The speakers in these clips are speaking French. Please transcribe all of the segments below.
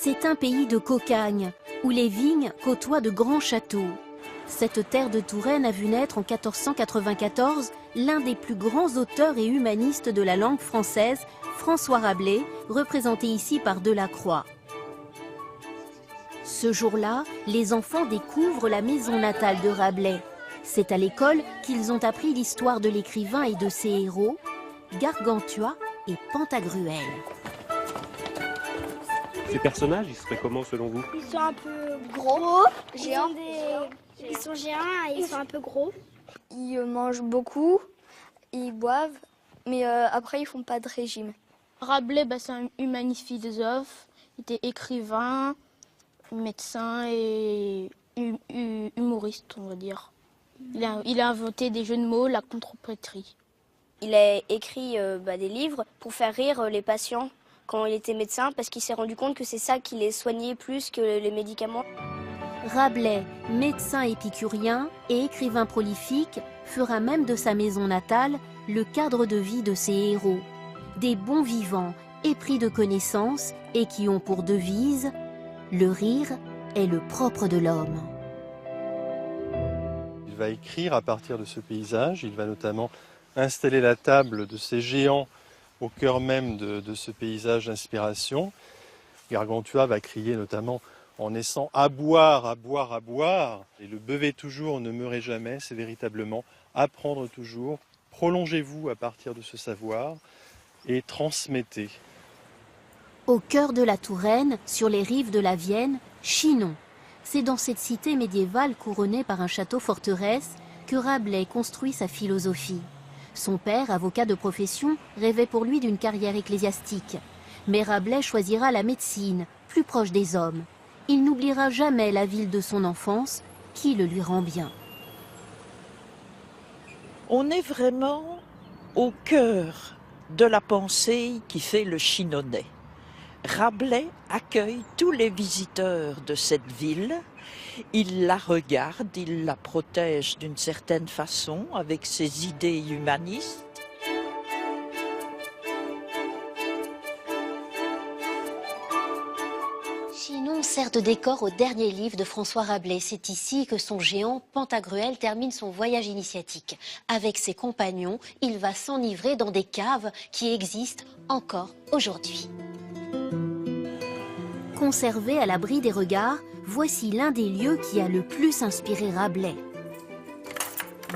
C'est un pays de cocagne, où les vignes côtoient de grands châteaux. Cette terre de Touraine a vu naître en 1494 l'un des plus grands auteurs et humanistes de la langue française, François Rabelais, représenté ici par Delacroix. Ce jour-là, les enfants découvrent la maison natale de Rabelais. C'est à l'école qu'ils ont appris l'histoire de l'écrivain et de ses héros, Gargantua et Pantagruel. Ces personnages, ils seraient comment selon vous? Ils sont un peu gros, géants. Ils sont géants et ils sont un peu gros. Ils mangent beaucoup, ils boivent, mais après ils font pas de régime. Rabelais, c'est un humaniste philosophe, il était écrivain, médecin et humoriste, on va dire. Il a inventé des jeux de mots, la contrepétrie. Il a écrit des livres pour faire rire les patients quand il était médecin, parce qu'il s'est rendu compte que c'est ça qui les soignait plus que les médicaments. Rabelais, médecin épicurien et écrivain prolifique, fera même de sa maison natale le cadre de vie de ses héros. Des bons vivants, épris de connaissances et qui ont pour devise « Le rire est le propre de l'homme ». Il va écrire à partir de ce paysage, il va notamment installer la table de ces géants au cœur même de ce paysage d'inspiration. Gargantua va crier notamment en naissant « à boire, à boire, à boire ». Et le buvez toujours, ne meurez jamais, c'est véritablement apprendre toujours. Prolongez-vous à partir de ce savoir et transmettez. Au cœur de la Touraine, sur les rives de la Vienne, Chinon. C'est dans cette cité médiévale couronnée par un château-forteresse que Rabelais construit sa philosophie. Son père, avocat de profession, rêvait pour lui d'une carrière ecclésiastique. Mais Rabelais choisira la médecine, plus proche des hommes. Il n'oubliera jamais la ville de son enfance, qui le lui rend bien. On est vraiment au cœur de la pensée qui fait le Chinonnais. Rabelais accueille tous les visiteurs de cette ville. Il la regarde, il la protège d'une certaine façon avec ses idées humanistes. Chinon sert de décor au dernier livre de François Rabelais. C'est ici que son géant Pantagruel termine son voyage initiatique. Avec ses compagnons, il va s'enivrer dans des caves qui existent encore aujourd'hui. Conservé à l'abri des regards, voici l'un des lieux qui a le plus inspiré Rabelais.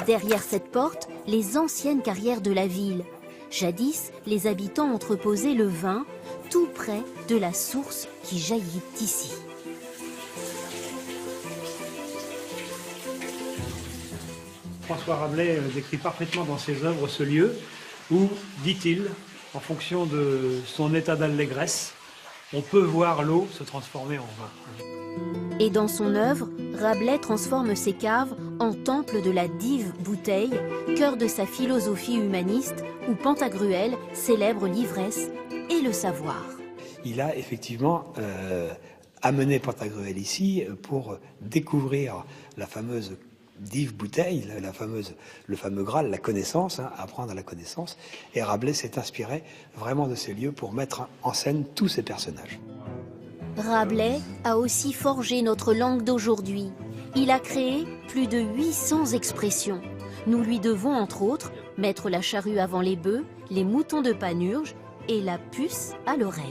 Derrière cette porte, les anciennes carrières de la ville. Jadis, les habitants entreposaient le vin, tout près de la source qui jaillit d'ici. François Rabelais décrit parfaitement dans ses œuvres ce lieu où, dit-il, en fonction de son état d'allégresse, on peut voir l'eau se transformer en vin. Et dans son œuvre, Rabelais transforme ses caves en temple de la dive bouteille, cœur de sa philosophie humaniste, où Pantagruel célèbre l'ivresse et le savoir. Il a effectivement amené Pantagruel ici pour découvrir la fameuse dive bouteille, le fameux Graal, la connaissance, apprendre à la connaissance. Et Rabelais s'est inspiré vraiment de ces lieux pour mettre en scène tous ces personnages. Rabelais a aussi forgé notre langue d'aujourd'hui. Il a créé plus de 800 expressions. Nous lui devons entre autres mettre la charrue avant les bœufs, les moutons de Panurge et la puce à l'oreille.